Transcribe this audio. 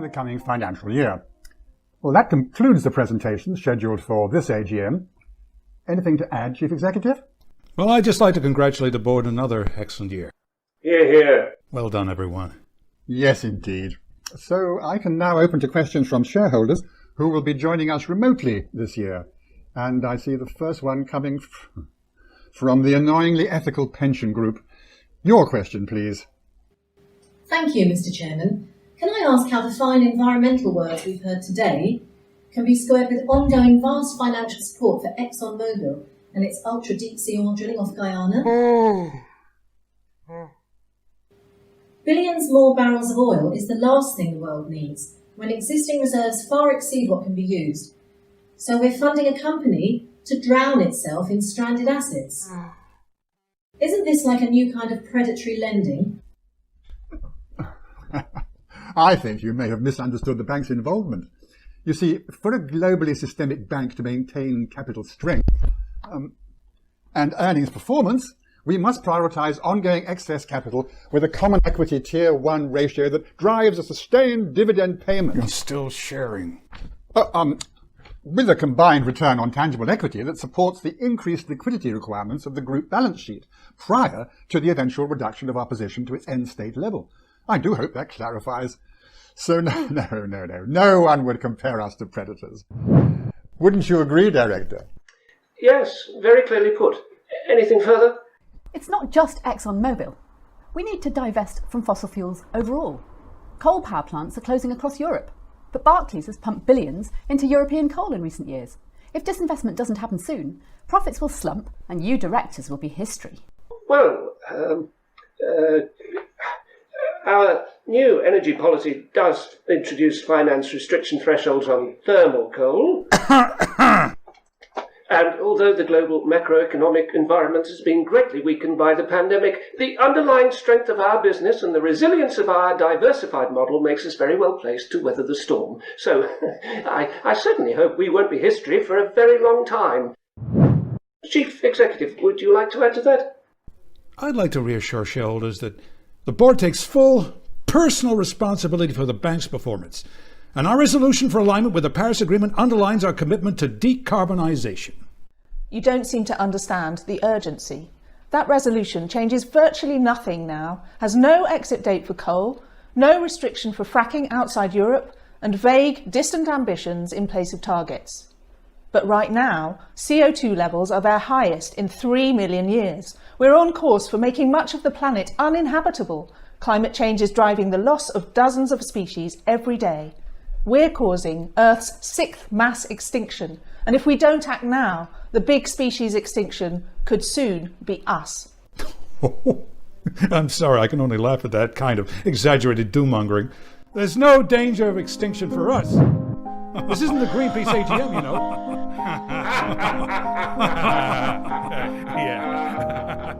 the coming financial year. Well, that concludes the presentation scheduled for this AGM. Anything to add, Chief Executive? Well, I'd just like to congratulate the board on another excellent year. Hear, hear. Well done, everyone. Yes, indeed. So I can now open to questions from shareholders who will be joining us remotely this year. And I see the first one coming from the annoyingly ethical pension group. Your question, please. Thank you, Mr. Chairman. Can I ask how the fine environmental words we've heard today can be squared with ongoing vast financial support for ExxonMobil and its ultra-deep-sea oil drilling off Guyana? Billions more barrels of oil is the last thing the world needs, when existing reserves far exceed what can be used. So we're funding a company to drown itself in stranded assets. Isn't this like a new kind of predatory lending? I think you may have misunderstood the bank's involvement. You see, for a globally systemic bank to maintain capital strength and earnings performance, we must prioritise ongoing excess capital with a common equity tier 1 ratio that drives a sustained dividend payment. You're still sharing. With a combined return on tangible equity that supports the increased liquidity requirements of the group balance sheet prior to the eventual reduction of our position to its end state level. I do hope that clarifies. So no one would compare us to predators. Wouldn't you agree, Director? Yes, very clearly put. Anything further? It's not just ExxonMobil. We need to divest from fossil fuels overall. Coal power plants are closing across Europe, but Barclays has pumped billions into European coal in recent years. If disinvestment doesn't happen soon, profits will slump and you directors will be history. Well, our new energy policy does introduce finance restriction thresholds on thermal coal. And although the global macroeconomic environment has been greatly weakened by the pandemic, the underlying strength of our business and the resilience of our diversified model makes us very well placed to weather the storm. So I certainly hope we won't be history for a very long time. Chief Executive, would you like to add to that? I'd like to reassure shareholders that the board takes full personal responsibility for the bank's performance, and our resolution for alignment with the Paris Agreement underlines our commitment to decarbonisation. You don't seem to understand the urgency. That resolution changes virtually nothing now, has no exit date for coal, no restriction for fracking outside Europe, and vague, distant ambitions in place of targets. But right now, CO2 levels are their highest in 3 million years. We're on course for making much of the planet uninhabitable. Climate change is driving the loss of dozens of species every day. We're causing Earth's 6th mass extinction, and if we don't act now, the big species extinction could soon be us. I'm sorry, I can only laugh at that kind of exaggerated doom-mongering. There's no danger of extinction for us. This isn't the Greenpeace AGM, you know. Yeah.